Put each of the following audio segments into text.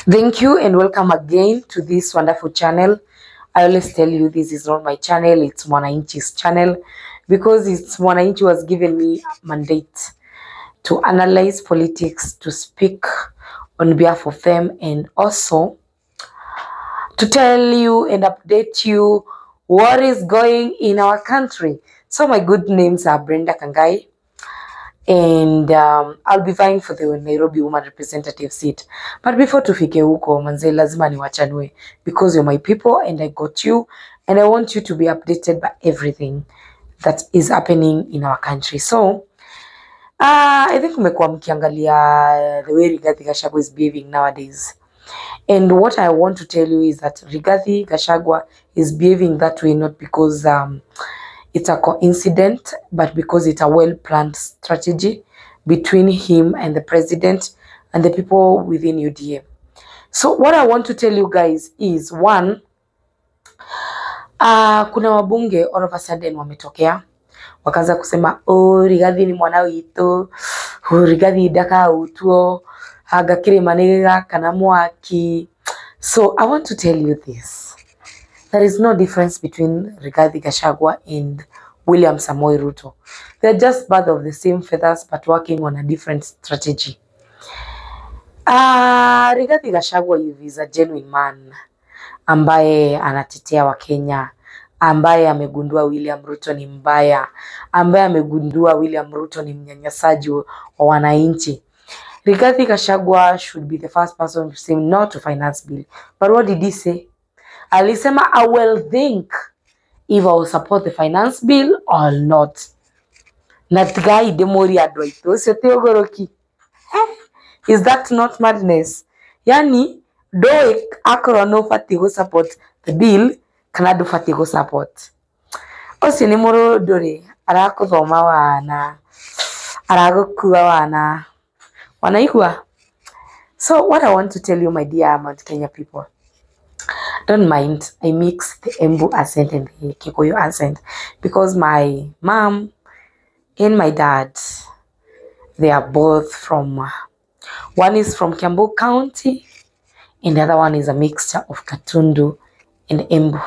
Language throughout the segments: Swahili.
Thank you and welcome again to this wonderful channel. I always tell you this is not my channel, it's Mwananchi's channel, because it's Mwananchi was given me a mandate to analyze politics, to speak on behalf of them, and also to tell you and update you what is going in our country. So my good names are Brenda Kangai, and I'll be vying for the Nairobi Woman Representative seat. But before tufike huko manze, lazima niwachanue, because you're my people and I got you, and I want you to be updated by everything that is happening in our country. So I think umekuwa mkiangalia the way Rigathi Gachagua is behaving nowadays. And what I want to tell you is that Rigathi Gachagua is behaving that way not because it's a coincidence, but because it's a well-planned strategy between him and the president and the people within UDA. So what I want to tell you guys is, one, kuna wabunge all of a sudden wametokea wakaanza kusema Rigathi ni mwana wetu, Rigathi daka utuo agakire manega kana mwaki. So I want to tell you this. There is no difference between Rigathi Gachagua and William Samoei Ruto. They're just birds of the same feathers, but working on a different strategy. Rigathi Gachagua is a genuine man, ambaye anatetea wa Kenya, ambaye amegundua William Ruto ni mbaya, ambaye amegundua William Ruto ni mnyanyasaji wa wananchi. Rigathi Gachagua should be the first person to say no to finance bill. But what did he say? Alisema, I will think if I will support the finance bill or not. Natgai demori adwaito seteogoroki. Is that not madness? Yani, do akoro no fatigo support the bill, kanadu fatigo support. Osi ni moro dore, arako thoma wana, arago kuwa wana, wanaikua. So what I want to tell you, my dear Mount Kenya people, don't mind, I mix the Embu accent and the Kikuyu accent, because my mom and my dad, they are both from, one is from Kiambu County, and the other one is a mixture of Katundu and Embu.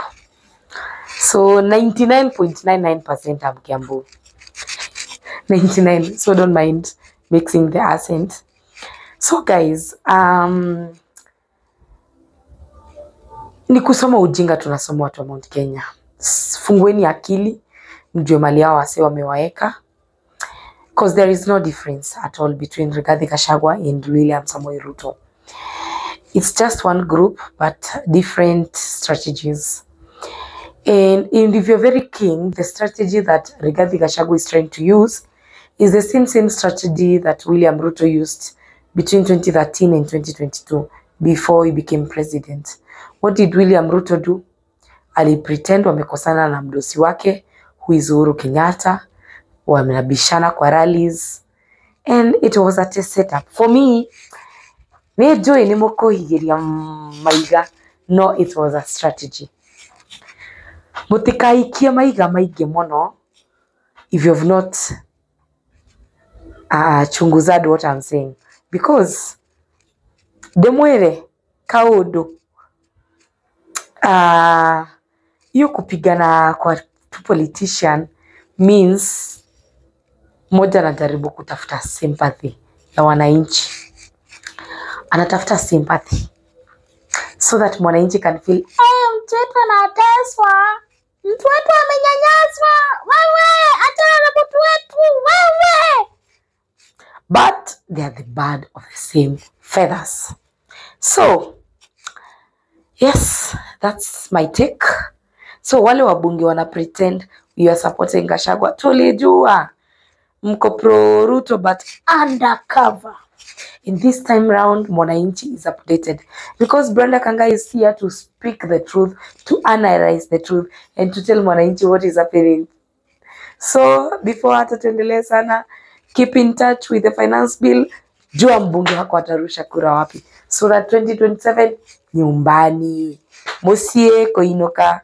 So 99.99% I'm Kiambu. 99, so don't mind mixing the accent. So guys, ni kusoma ujinga tunasoma watu wa Mount Kenya. Fungueni akili, mjue mali hao wase wamewaeka. Because there is no difference at all between Rigathi Gachagua and William Samoei Ruto. It's just one group, but different strategies. And if you're very keen, the strategy that Rigathi Gachagua is trying to use is the same strategy that William Ruto used between 2013 and 2022 before he became president. What did William Ruto do? Ali pretend wamekosana na mdosi wake, who is Uhuru Kenyatta, wamenabishana kwa rallies, and it was a test setup. For me, nejoy ni moko higiria maiga. No, it was a strategy. Mutikaikia maiga maige mono if you have not chunguzad what I'm saying. Because demwere kaudo hiyo kupigana kwa politician means moja anajaribu kutafuta sympathy ya wananchi. Anatafuta sympathy so that mwananchi can feel, mtu wetu anateswa, mtu wetu amenyanyaswa, wewe achana na mtu wetu, wewe. But they are the bird of the same feathers. So yes, that's my take. So wale wabunge wana pretend we are supporting Gachagua. Tulijua mko pro Ruto, but undercover. In this time round, Mwananchi is updated, because Brenda Kangai is here to speak the truth, to analyze the truth, and to tell Mwananchi what is happening. So before hata tuendelee sana, keep in touch with the finance bill. Jua mbunge wako atarusha kura wapi, so that 2027 nyumbani. Mosie koinoka.